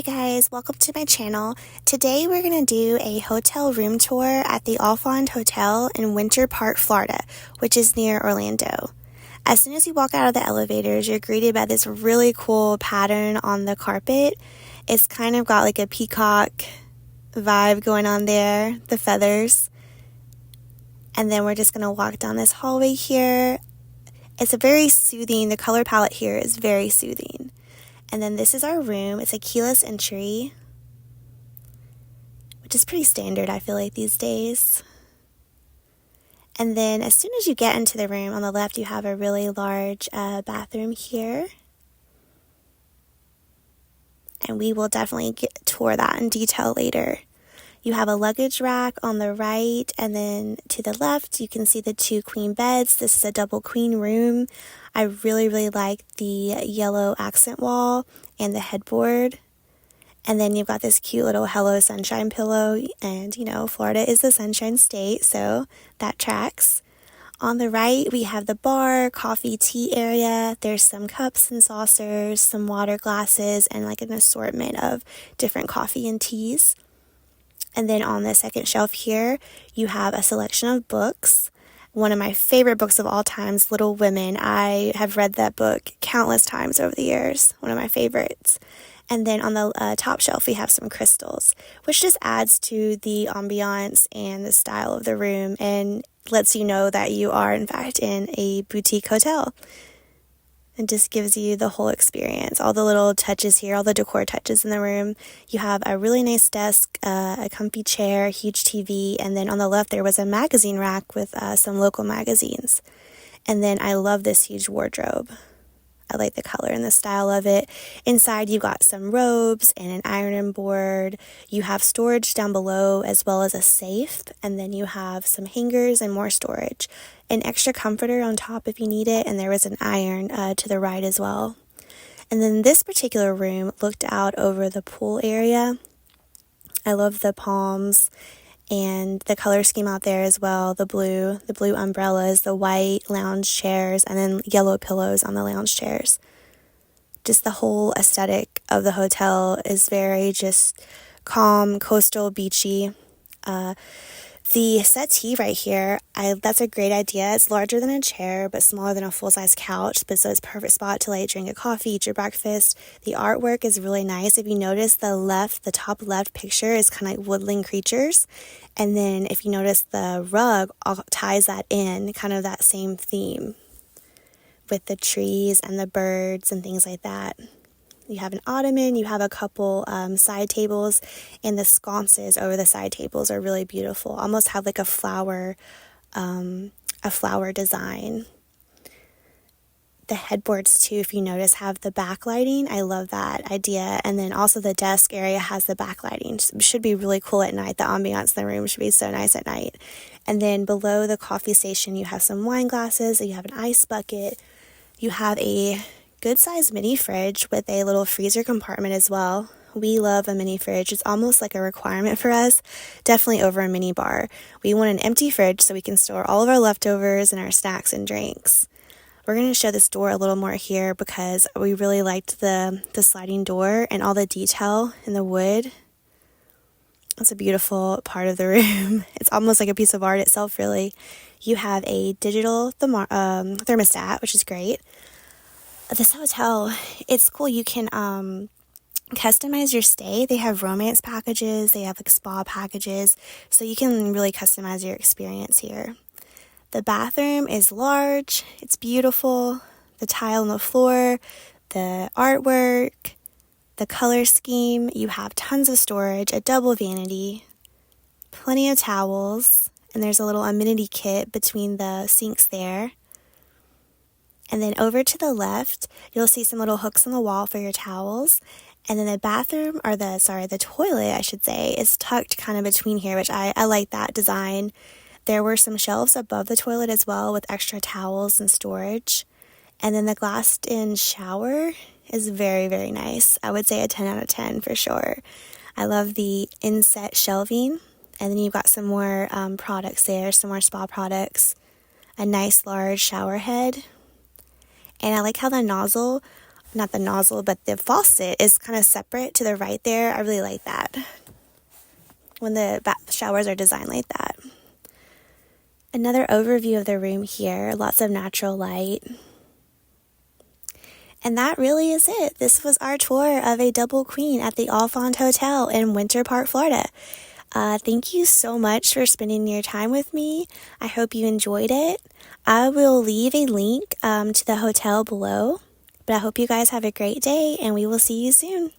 Hey guys, welcome to my channel. Today we're going to do a hotel room tour at the Alfond Hotel in Winter Park, Florida, which is near Orlando. As soon as you walk out of the elevators, you're greeted by this really cool pattern on the carpet. It's kind of got like a peacock vibe going on there, the feathers. And then we're just going to walk down this hallway here. It's a very soothing, the color palette here is very soothing. And then this is our room. It's a keyless entry, which is pretty standard, I feel like, these days. And then as soon as you get into the room, on the left, you have a really large bathroom here. And we will definitely tour that in detail later. You have a luggage rack on the right, and then to the left, you can see the 2 queen beds. This is a double queen room. I really, really like the yellow accent wall and the headboard. And then you've got this cute little Hello Sunshine pillow, and you know, Florida is the Sunshine State, so that tracks. On the right, we have the bar, coffee, tea area. There's some cups and saucers, some water glasses, and like an assortment of different coffee and teas. And then on the second shelf here, you have a selection of books. One of my favorite books of all times, Little Women. I have read that book countless times over the years. One of my favorites. And then on the top shelf, we have some crystals, which just adds to the ambiance and the style of the room and lets you know that you are, in fact, in a boutique hotel. And just gives you the whole experience. All the little touches here, all the decor touches in the room. You have a really nice desk, a comfy chair, huge TV, and then on the left there was a magazine rack with some local magazines. And then I love this huge wardrobe. I like the color and the style of it. Inside you got some robes and an ironing board. You have storage down below as well as a safe. And then you have some hangers and more storage. An extra comforter on top if you need it. And there was an iron to the right as well. And then this particular room looked out over the pool area. I love the palms and the color scheme out there as well. The blue umbrellas, the white lounge chairs, and then yellow pillows on the lounge chairs. Just the whole aesthetic of the hotel is very just calm, coastal, beachy. The settee right here, that's a great idea. It's larger than a chair, but smaller than a full-size couch. But so it's a perfect spot to like drink a coffee, eat your breakfast. The artwork is really nice. If you notice the top left picture is kind of like woodland creatures. And then if you notice the rug ties that in, kind of that same theme with the trees and the birds and things like that. You have an ottoman, you have a couple side tables, and the sconces over the side tables are really beautiful. Almost have like a flower design. The headboards too, if you notice, have the backlighting. I love that idea. And then also the desk area has the backlighting. Should be really cool at night. The ambiance in the room should be so nice at night. And then below the coffee station, you have some wine glasses, you have an ice bucket, you have a good-sized mini fridge with a little freezer compartment as well. We love a mini fridge. It's almost like a requirement for us, definitely over a mini bar. We want an empty fridge so we can store all of our leftovers and our snacks and drinks. We're going to show this door a little more here because we really liked the sliding door and all the detail in the wood. It's a beautiful part of the room. It's almost like a piece of art itself, really. You have a digital thermostat, which is great. This hotel, it's cool. You can customize your stay. They have romance packages. They have like spa packages. So you can really customize your experience here. The bathroom is large. It's beautiful. The tile on the floor, the artwork, the color scheme. You have tons of storage, a double vanity, plenty of towels, and there's a little amenity kit between the sinks there. And then over to the left, you'll see some little hooks on the wall for your towels. And then the bathroom, or the toilet, I should say, is tucked kind of between here, which I like that design. There were some shelves above the toilet as well with extra towels and storage. And then the glassed-in shower is very, very nice. I would say a 10 out of 10 for sure. I love the inset shelving. And then you've got some more products there, some more spa products. A nice large shower head. And I like how the nozzle not the nozzle, but the faucet is kind of separate to the right there. I really like that when the bath showers are designed like that. Another overview of the room here, lots of natural light. And that really is it. This was our tour of a double queen at the Alfond Hotel in Winter Park, Florida. Thank you so much for spending your time with me. I hope you enjoyed it. I will leave a link to the hotel below. But I hope you guys have a great day, and we will see you soon.